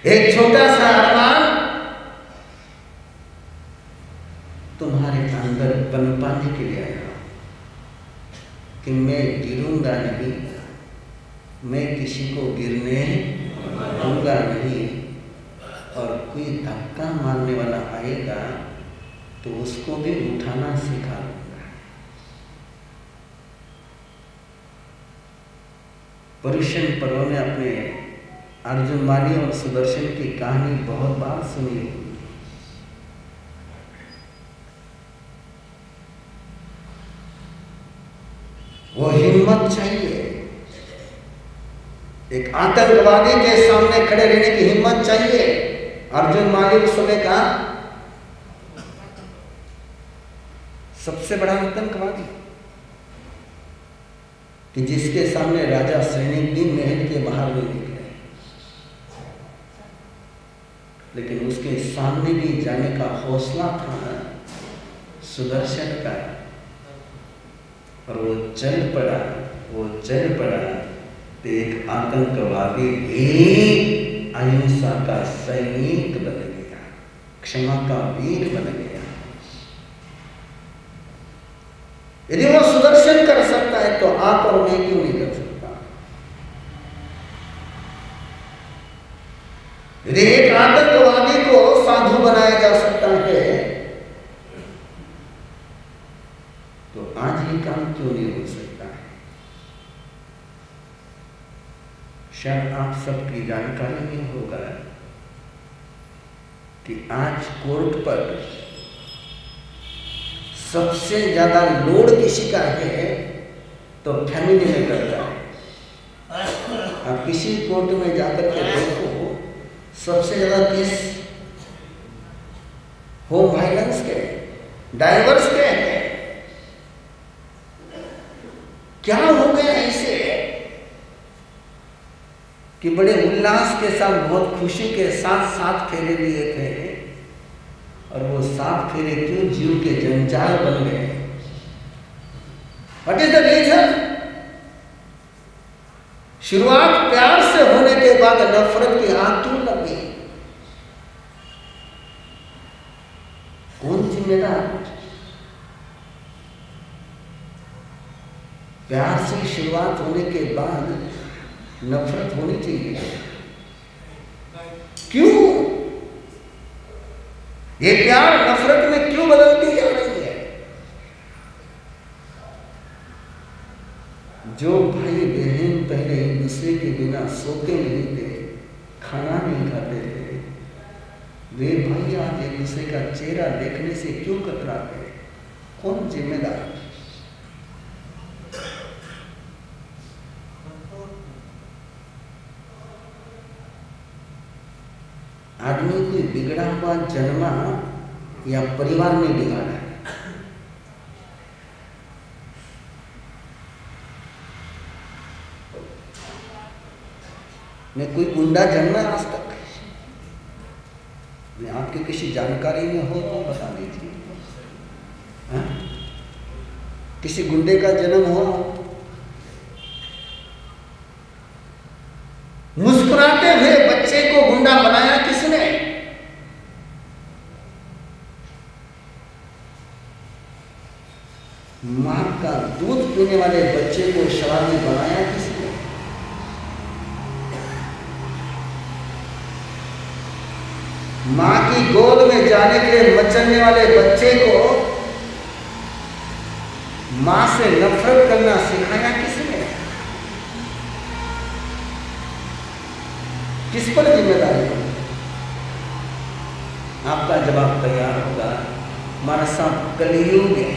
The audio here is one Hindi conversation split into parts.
एक छोटा सा अरमान तुम्हारे अंदर पनपाने के लिए आया कि मैं गिरूंगा नहीं, मैं किसी को गिरने दूंगा नहीं, और कोई धक्का मारने वाला आएगा तो उसको भी उठाना सिखा दूंगा। पर्युषण पर्व में अपने अर्जुन माली और सुदर्शन की कहानी बहुत बार सुनी होगी। वो हिम्मत चाहिए, एक आतंकवादी के सामने खड़े रहने की हिम्मत चाहिए। अर्जुन माली उस समय का सबसे बड़ा आतंकवादी, कि जिसके सामने राजा सैनिक भी महल के बाहर नहीं निकले, लेकिन उसके सामने भी जाने का हौसला था सुदर्शन का, और वो चल पड़ा तो एक आतंकवादी भी अहिंसा का सैनिक बन गया, क्षमा का वीर बन गया। यदि वो सुदर्शन कर सकता है तो आप और मैं क्यों नहीं कर सकता? यदि एक आतंकवादी को साधु बनाया जा सकता है तो आज ये काम क्यों नहीं हो सकता है? शायद आप सबकी जानकारी में होगा कि आज कोर्ट पर सबसे ज्यादा लोड किसी का है तो फैमिली में करता है। आप किसी कोर्ट में जाकर के देखो, सबसे ज्यादा केस होम वायलेंस के, डाइवर्स के हैं। क्या हो गया ऐसे कि बड़े उल्लास के साथ, बहुत खुशी के साथ साथ फेरे लिए थे, और वो सात फेरे क्यों जीव के जंजाल बन गए? What is the reason? शुरुआत प्यार से होने के बाद नफरत की आग क्यों लग गई? कौन जिम्मेदार? प्यार से शुरुआत होने के बाद नफरत होनी चाहिए, क्यों? ये प्यार नफरत में क्यों बदलती जा रही है? जो भाई बहन पहले एक दूसरे के बिना सोते नहीं थे, खाना नहीं खाते थे, वे भाई आज एक दूसरे का चेहरा देखने से क्यों कतराते हैं? कौन जिम्मेदार? आदमी कोई बिगड़ा हुआ जन्मा या परिवार में बिगाड़ा है। मैं कोई गुंडा जन्मा आज तक? मैं आपके किसी जानकारी में हो तो बता दीजिए। किसी गुंडे का जन्म हो? मुस्कुराते हुए बच्चे को गुंडा बनाया किसने? मां का दूध पीने वाले बच्चे को शराबी बनाया किसने? मां की गोद में जाने के लिए मचलने वाले बच्चे को मां से नफरत करना सिखाया किसने? किस पर जिम्मेदारी है? आपका जवाब तैयार होगा। हमारे साथ कलयुग है।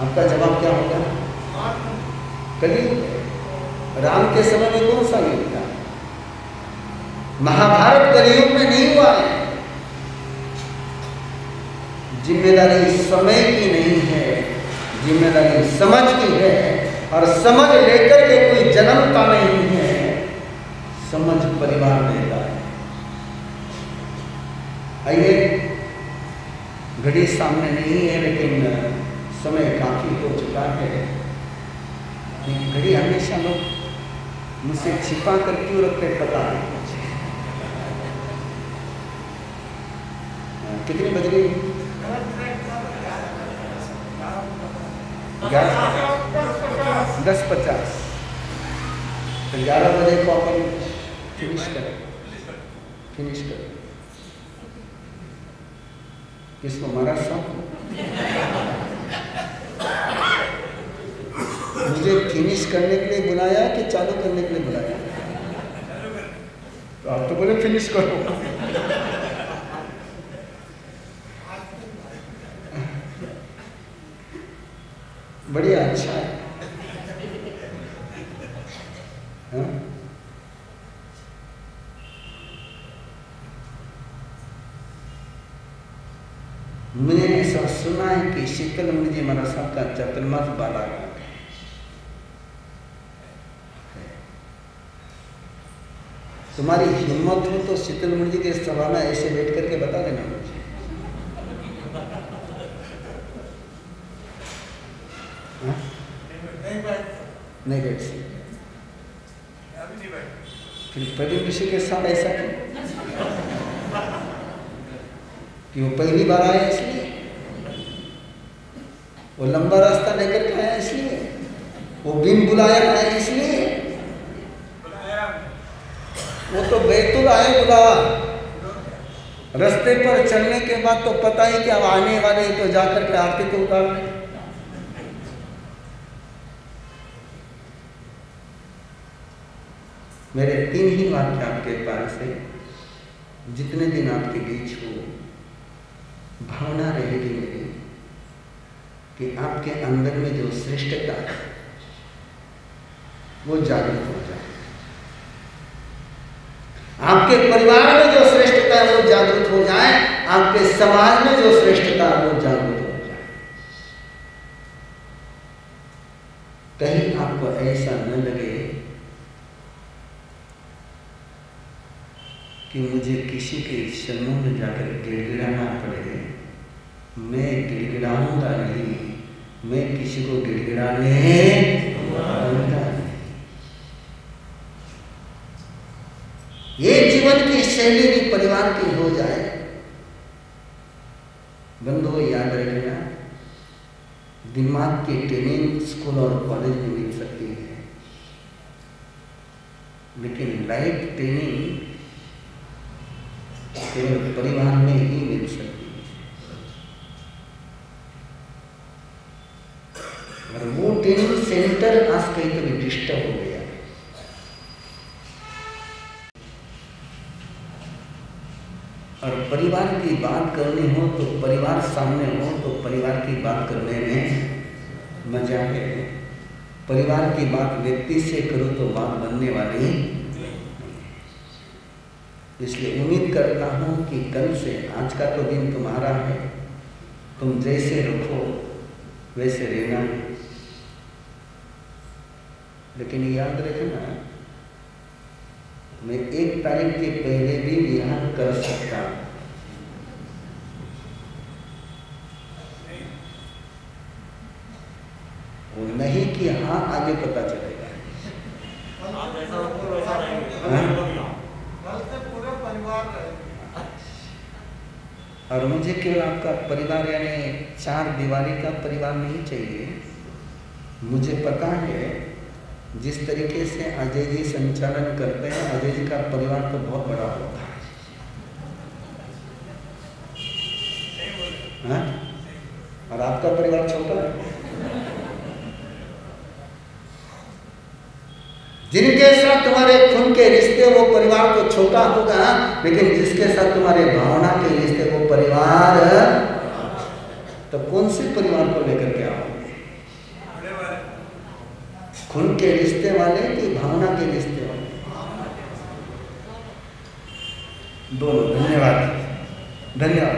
आपका जवाब क्या होगा? कलयुग है। राम के समय में कौन सा युग था? महाभारत कलयुग में नहीं हुआ है। जिम्मेदारी समय की नहीं है, जिम्मेदारी समझ की है, और समझ लेकर के कोई जन्मता नहीं है, समझ परिवार देता है। आइए, घड़ी सामने नहीं है लेकिन समय काफी हो चुका है। घड़ी हमेशा लोग मुझसे छिपा कर क्यों रखते पता नहीं मुझे। कितनी बज रही? 10:50। तो 11 बजे को अपन फिनिश करें। किसको? महाराज साहब। मुझे फिनिश करने के लिए बुलाया कि चालू करने के लिए बुलाया? तो आप तो बोले फिनिश करो। बढ़िया, अच्छा है। हाँ? मैंने ऐसा सुना है कि शीतल मुझे महाराज साहब का चतुर्मास बालाघाट है। तुम्हारी हिम्मत हो तो शीतल मुझे के सभा में ऐसे बैठ करके बता देना मुझे। नहीं बैठ सकते। फिर प्रदीप ऋषि के साथ ऐसा कि वो पहली बार आए इसलिए, वो लंबा रास्ता लेकर के आया इसलिए, वो बिन बुलाया आया इसलिए, वो तो बैतुल आए बुलावा। रास्ते पर चलने के बाद तो पता ही कि अब आने वाले तो जाकर के आरती तो उतार। मेरे 3 ही वाक्य आपके पास है। जितने दिन आपके बीच हो, भावना रहेगी मेरी कि आपके अंदर में जो श्रेष्ठता है वो जागृत हो जाए। आपके परिवार में जो श्रेष्ठता है वो जागृत हो जाए। आपके समाज में जो श्रेष्ठता है वो जागृत हो जाए। कहीं आपको ऐसा न लगे कि मुझे किसी के चरणों में जाकर गिड़गिड़ाना पड़े। मैं गिड़गिड़ाऊंगा नहीं, मैं किसी को गिड़गिड़ाने दूंगा नहीं। ये जीवन की शैली भी परिवार की हो जाए। बंधुओं, याद रखना, दिमाग की ट्रेनिंग स्कूल और कॉलेज में मिल सकती है, लेकिन लाइफ ट्रेनिंग केवल परिवार में ही मिल सकती है। और वो ट्रेनिंग सेंटर आज कहीं कभी डिस्टर्ब हो गया। और परिवार की बात करनी हो तो परिवार सामने हो तो परिवार की बात करने में मजा है। परिवार की बात व्यक्ति से करो तो बात बनने वाली। इसलिए उम्मीद करता हूँ कि कल से, आज का तो दिन तुम्हारा है, तुम जैसे रखो वैसे रहना है। लेकिन याद रखना, मैं 1 तारीख के पहले भी विवाह कर सकता हूँ। वो नहीं कि हाँ आगे पता चलेगा। और मुझे केवल आपका परिवार यानी 4 दीवारी का परिवार नहीं चाहिए। मुझे पता है जिस तरीके से अजय जी संचालन करते हैं, अजय जी का परिवार तो बहुत बड़ा होता है, और आपका परिवार छोटा है। जिनके साथ तुम्हारे खून के रिश्ते वो परिवार तो छोटा होगा, लेकिन जिसके साथ तुम्हारे भावना के रिश्ते वो परिवार, तो कौन से परिवार को लेकर के आओगे? खून के रिश्ते वाले कि भावना के रिश्ते वाले? दोनों। धन्यवाद।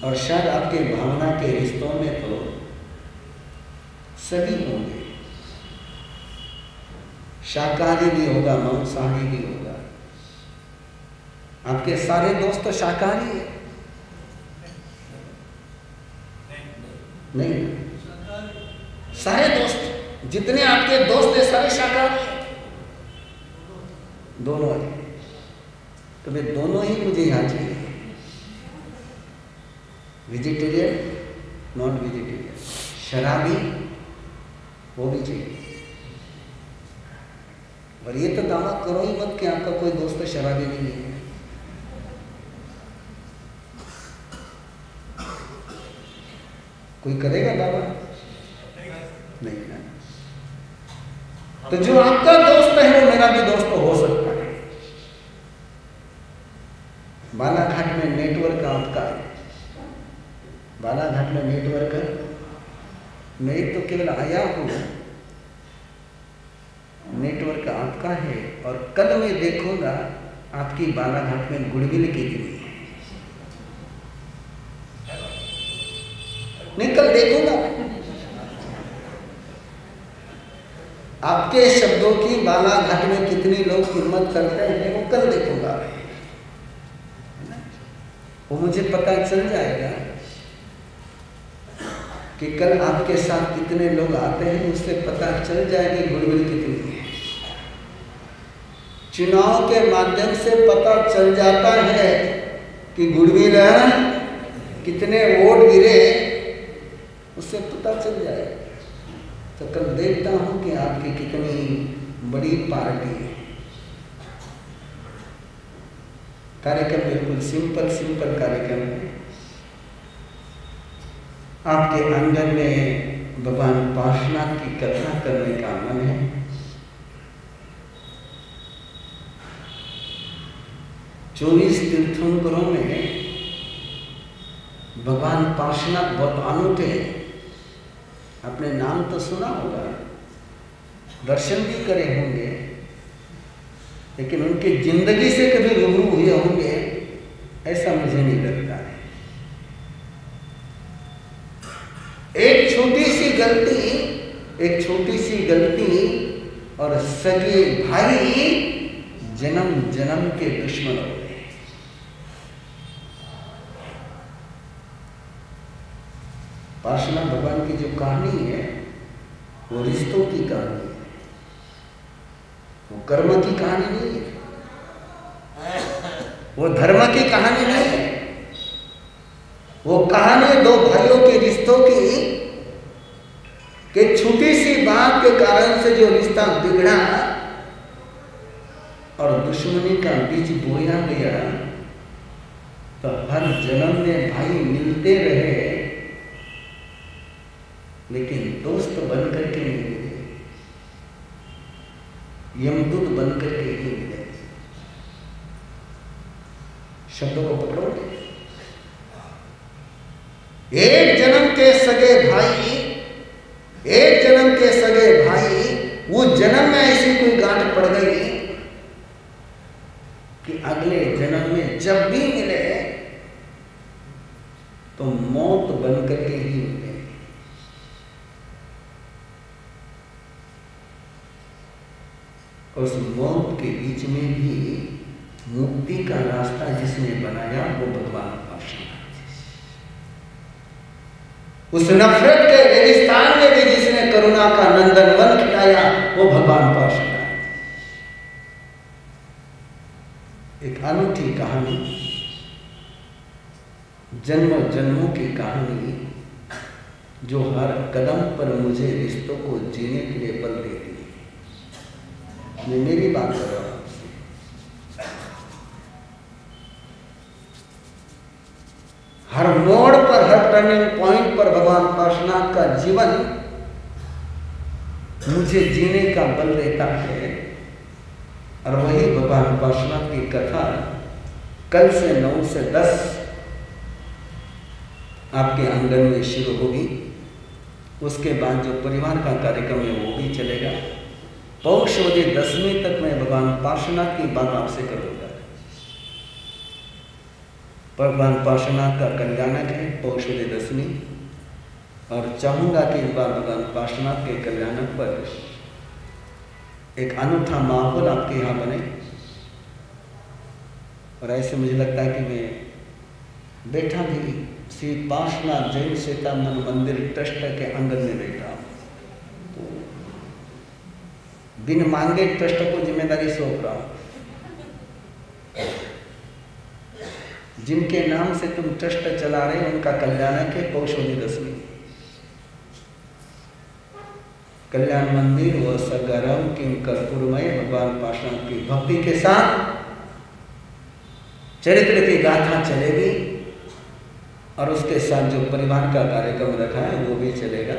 और शायद आपके भावना के रिश्तों में तो सभी होंगे, शाकाहारी भी होगा, मांसाहारी भी होगा। आपके सारे दोस्त तो शाकाहारी है? नहीं, सारे दोस्त जितने आपके दोस्त हैं सारे शाकाहारी हैं? दोनों है। तो वे दोनों ही मुझे यहाँ चाहिए, वेजिटेरियन नॉन वेजिटेरियन, शराबी वो भी चाहिए। और ये तो दावा करो ही मत कि आपका कोई दोस्त शराबी नहीं है। कोई करेगा दावा? नहीं ना। तो जो आपका दोस्त है वो मेरा भी दोस्त हो सकता है। बालाघाट में नेटवर्क आपका है, बालाघाट में नेटवर्क मैं तो केवल आया हूं, नेटवर्क आपका है। और कल मैं देखूंगा आपकी बालाघाट में गुडविल कितनी है, नहीं कल देखूंगा आपके शब्दों की बालाघाट में कितने लोग कीमत करते हैं, वो कल देखूंगा। वो मुझे पता चल जाएगा कि कल आपके साथ कितने लोग आते हैं, उससे पता चल जाएगी गुडविल कितनी है। चुनाव के माध्यम से पता चल जाता है कि गुडविल कितने वोट गिरे, उससे पता चल जाएगा। तो कल देखता हूं कि आपकी कितनी बड़ी पार्टी है। कार्यक्रम बिल्कुल सिंपल कार्यक्रम है। आपके आंगन में भगवान पार्श्वनाथ की कथा करने का मन है। चौबीस तीर्थंकरों में भगवान पार्श्वनाथ बहुत अनूठे हैं। आपने नाम तो सुना होगा, दर्शन भी करे होंगे, लेकिन उनकी जिंदगी से कभी रूबरू हुए होंगे ऐसा मुझे नहीं लगता है। एक छोटी सी गलती और सगे भाई जन्म जन्म के दुश्मन हो गए। पार्श्वनाथ भगवान की जो कहानी है वो रिश्तों की कहानी है, वो कर्म की कहानी नहीं है, वो धर्म की कहानी नहीं है। वो कहानी दो भाइयों के रिश्तों की, कि छोटी सी बात के कारण से जो रिश्ता बिगड़ा और दुश्मनी का बीज बोया गया, तो हर जन्म में भाई मिलते रहे, लेकिन दोस्त बनकर के नहीं मिले, यमदूत बनकर के ही मिले। शब्दों को पकड़ोगे, एक जन्म के सगे भाई, वो जन्म में ऐसी कोई गांठ पड़ गई कि अगले जन्म में जब भी मिले तो मौत बनकर के ही मिले। उस मौत के बीच में भी मुक्ति का रास्ता जिसने बनाया वो भगवान पार्श्वनाथ। उस नफरत के रेगिस्तान में भी जिसने करुणा का नंदनवन खिलाया वो भगवान पार्श्वनाथ। एक अनूठी कहानी, जन्मों जन्मों की कहानी, जो हर कदम पर मुझे रिश्तों को जीने के लिए बल देती है। मैं मेरी बात कर रहा हूं। हर मोड़ पर, हर टर्निंग पॉइंट पर भगवान पार्श्वनाथ का जीवन मुझे जीने का बल देता है। और वही भगवान पार्श्वनाथ की कथा कल से 9 से 10 आपके आंगन में शुरू होगी। उसके बाद जो परिवार का कार्यक्रम है वो भी चलेगा। पौषवदी दशमी तक मैं भगवान पार्श्वनाथ की बात आपसे करूंगा। भगवान पार्श्वनाथ का कल्याणक है पौषवदी दशमी, और चाहूंगा कि इस बार भगवान पार्श्वनाथ के कल्याणक पर एक अनूठा माहौल आपके यहाँ बने। और ऐसे मुझे लगता है कि मैं बैठा भी श्री पार्श्वनाथ जैन सीतामन मंदिर ट्रस्ट के आंगन में बैठा हूँ, तो बिन मांगे ट्रस्ट को जिम्मेदारी सौंप रहा हूँ। जिनके नाम से तुम ट्रस्ट चला रहे हो उनका कल्याण के पौषोनी रश्मि कल्याण मंदिर व सगरम किम कर्पूरमय भगवान पाषाण की भक्ति के साथ चरित्र की गाथा चलेगी और उसके साथ जो परिवार का कार्यक्रम रखा है वो भी चलेगा।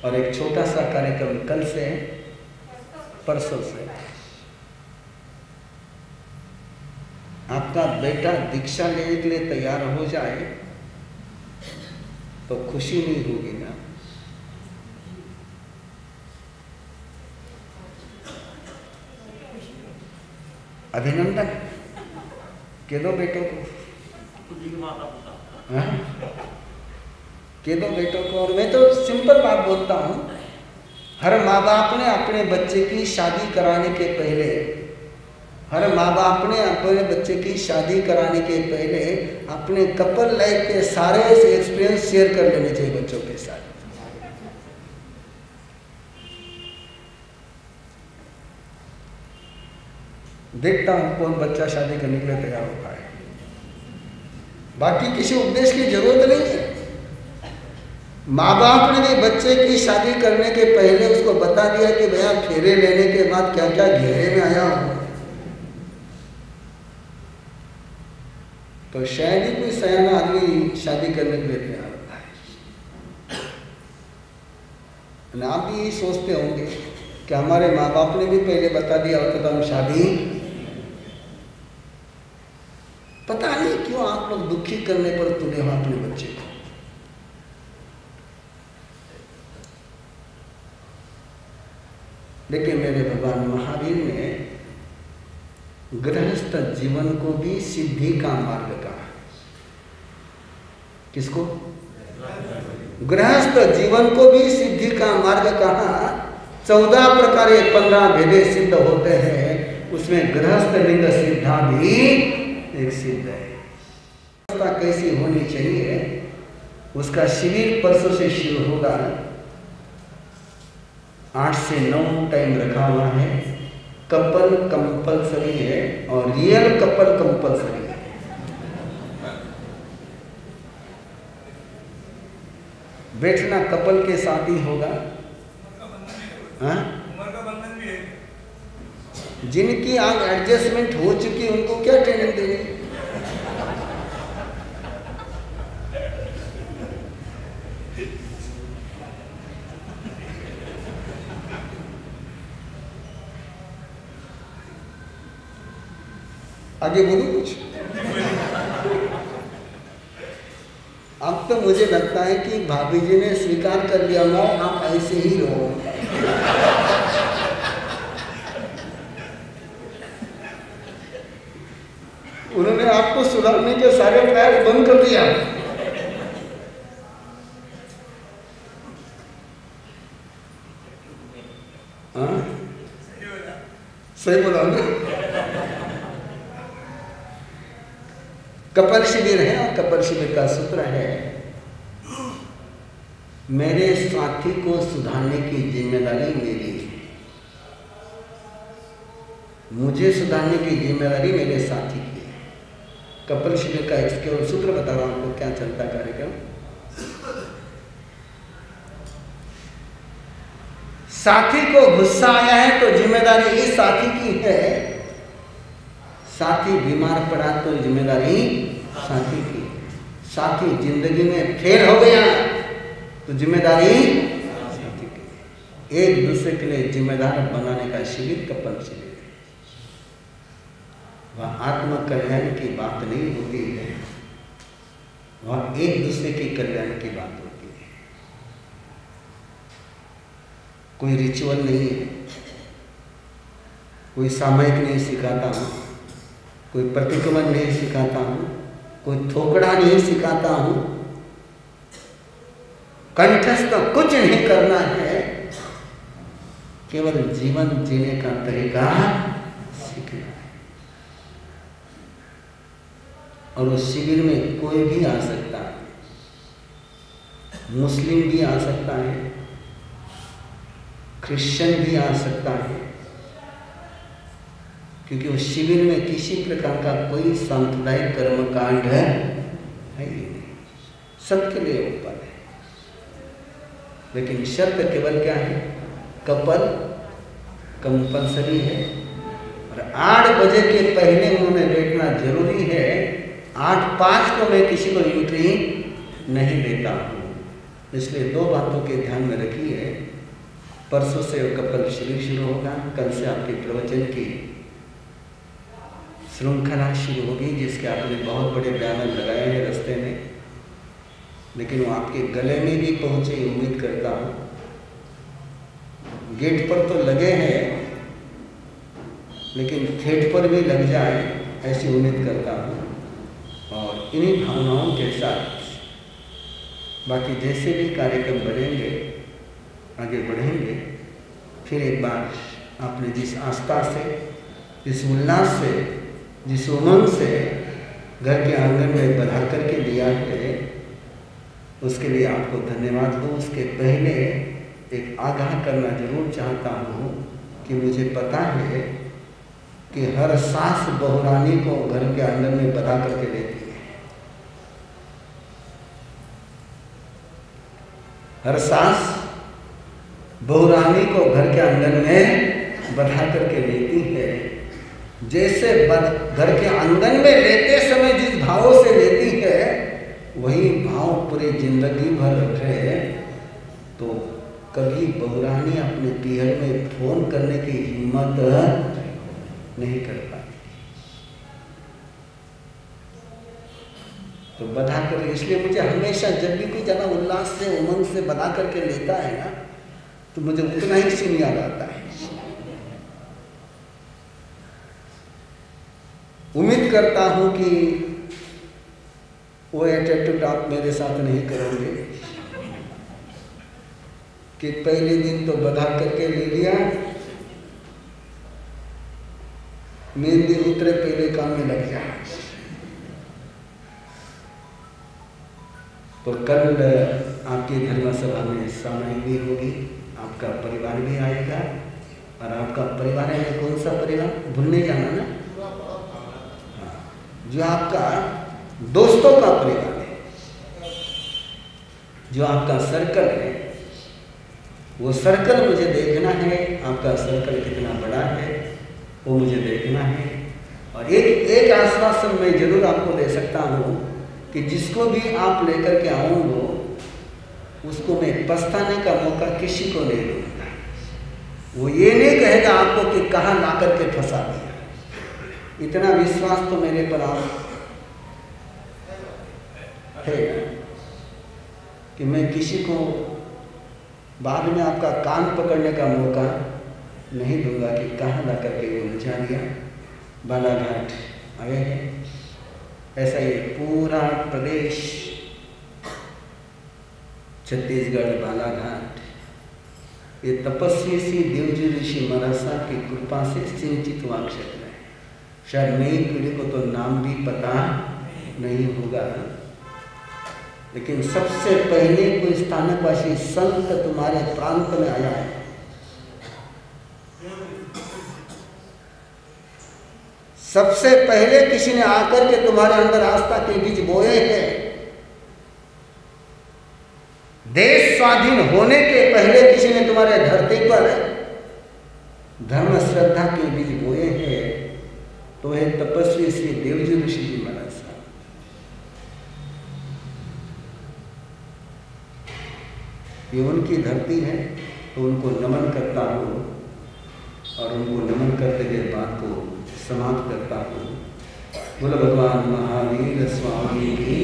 और एक छोटा सा कार्यक्रम कल से परसों से आपका बेटा दीक्षा लेने के लिए तैयार हो जाए तो खुशी नहीं होगी ना। अभिनंदन के दो बेटों को, के दो बेटों को। और मैं तो सिंपल बात बोलता हूँ, हर माँ बाप ने अपने बच्चे की शादी कराने के पहले, हर माँ बाप ने अपने बच्चे की शादी कराने के पहले अपने कपल लाइफ के सारे एक्सपीरियंस शेयर कर लेने चाहिए बच्चों के साथ। देखता हूँ कौन बच्चा शादी करने के लिए तैयार होता है। बाकी किसी उपदेश की जरूरत नहीं है। माँ बाप ने भी बच्चे की शादी करने के पहले उसको बता दिया कि भैया फेरे लेने के बाद क्या क्या घेरे में आया हूं, तो शायद ही कोई सयाना आदमी शादी करने के लिए तैयार होता है। आप भी सोचते होंगे कि हमारे माँ बाप ने भी पहले बता दिया होता तो हम शादी, पता नहीं क्यों आप लोग दुखी करने पर तुले हो अपने बच्चे को। लेकिन मेरे भगवान महावीर ने गृहस्थ जीवन को भी सिद्धि का मार्ग कहा। किसको? गृहस्थ जीवन को भी सिद्धि का मार्ग कहा। 14 प्रकार 15 भेदे सिद्ध होते हैं, उसमें गृहस्थ लिंग सिद्धा भी एक सिद्ध है। कैसी होनी चाहिए उसका शिविर परसों से शुरू होगा। 8 से 9 टाइम रखा हुआ है। कपल कंपलसरी है और रियल कपल कंपलसरी है। बैठना कपल के साथ ही होगा। उम्र का बंधन भी है। जिनकी आज एडजस्टमेंट हो चुकी उनको क्या ट्रेनिंग देनी। आगे बोलूं कुछ? अब तो मुझे लगता है कि भाभी जी ने स्वीकार कर लिया, माँ आप ऐसे ही रहो। उन्होंने आपको सुधारने के सारे प्रयास बंद कर दिया। सही बोला ना? कपल शिविर है और कपल शिविर का सूत्र है, मेरे साथी को सुधारने की जिम्मेदारी मेरी है। मुझे सुधारने की जिम्मेदारी मेरे साथी की है। कपल शिविर का एक केवल सूत्र बता रहा हूं आपको क्या चलता कार्यक्रम। साथी को गुस्सा आया है तो जिम्मेदारी इस साथी की है। साथी बीमार पड़ा तो जिम्मेदारी साथी की। साथी जिंदगी में फेल हो गया तो जिम्मेदारी साथी की। एक दूसरे के लिए जिम्मेदार बनाने का शिविर कपल शिविर है। वह आत्म कल्याण की बात नहीं होती है, वह एक दूसरे के कल्याण की बात होती है। कोई रिचुअल नहीं है, कोई सामयिक नहीं सिखाता हूँ, कोई प्रतिक्रमण नहीं सिखाता हूँ, कोई थोकड़ा नहीं सिखाता हूँ। कंठस्थ कुछ नहीं करना है, केवल जीवन जीने का तरीका सीखना है। और उस शिविर में कोई भी आ सकता है, मुस्लिम भी आ सकता है, क्रिश्चियन भी आ सकता है, क्योंकि उस शिविर में किसी प्रकार का कोई सांप्रदायिक कर्मकांड है ही नहीं, सबके लिए ओपन है। लेकिन शर्त केवल क्या है, कपल कंपल्सरी है और 8 बजे के पहले उन्होंने बैठना जरूरी है। 8:05 को मैं किसी को एंट्री नहीं देता हूँ। इसलिए 2 बातों के ध्यान में रखिए। परसों से कपल शिविर शुरू होगा, कल से आपके प्रवचन की श्रृंखला शुरू होगी, जिसके आपने बहुत बड़े बैनर लगाए हैं रास्ते में, लेकिन वो आपके गले में भी पहुँचे उम्मीद करता हूँ। गेट पर तो लगे हैं, लेकिन गेट पर भी लग जाए ऐसी उम्मीद करता हूँ। और इन्हीं भावनाओं के साथ बाकी जैसे भी कार्यक्रम बढ़ेंगे, आगे बढ़ेंगे। फिर एक बार आपने जिस आस्था से, जिस उल्लास से, जिस उमंग से घर के आंगन में बढ़ा करके लिया है, उसके लिए आपको धन्यवाद दूँ। उसके पहले एक आगाह करना जरूर चाहता हूँ कि मुझे पता है कि हर सास बहुरानी को घर के आंगन में बढ़ा करके लेती है। हर सास बहुरानी को घर के आंगन में बढ़ा करके लेती है। जैसे घर के आंगन में लेते समय जिस भावों से लेती है, वही भाव पूरी जिंदगी भर रखे तो कभी बहुरानी अपने पीहर में फोन करने की हिम्मत नहीं कर पाती। तो बधा कर, इसलिए मुझे हमेशा जब भी कोई ज़्यादा उल्लास से, उमंग से बधा करके लेता है ना, तो मुझे उतना ही सीन याद आता है। उम्मीद करता हूं कि वो एटीट्यूड आप मेरे साथ नहीं करोगे कि पहले दिन तो बधा करके ले लिया, मेहंदी उतरे पहले काम में लग जाए। तो कल आपकी धर्म सभा में सामयिक भी होगी, आपका परिवार भी आएगा। और आपका परिवार है कौन सा परिवार, भूल नहीं जाना ना, जो आपका दोस्तों का परिवार है, जो आपका सर्कल है, वो सर्कल मुझे देखना है। आपका सर्कल कितना बड़ा है वो मुझे देखना है। और एक आश्वासन मैं जरूर आपको दे सकता हूँ कि जिसको भी आप लेकर के आऊँगा उसको मैं पछताने का मौका किसी को नहीं दूंगा। वो ये नहीं कहेगा आपको कि कहाँ ला करके फंसा दिया। इतना विश्वास तो मेरे पर आप है कि मैं किसी को बाद में आपका कान पकड़ने का मौका नहीं दूंगा कि कहाँ ला करके वो उलझा दिया। बालाघाट आए हैं, ऐसा ये पूरा प्रदेश छत्तीसगढ़ बालाघाट ये तपस्वी सी देवजी ऋषि महाराज साहब की कृपा से सिंचित हुआ क्षेत्र है। शायद नई पीढ़ी को तो नाम भी पता नहीं होगा, लेकिन सबसे पहले कोई स्थानकवासी संत तुम्हारे प्रांत में आया है। सबसे पहले किसी ने आकर के तुम्हारे अंदर आस्था के बीज बोए हैं। देश स्वाधीन होने के पहले किसी ने तुम्हारे धरती पर धर्म श्रद्धा के बीज बोए हैं। तो है तपस्वी श्री देवजी ऋषि जी महाराज साहब। ये उनकी धरती है, तो उनको नमन करता हूँ और उनको नमन करते हुए बात को समाप्त करता हूँ। बोलो भगवान महावीर स्वामी की।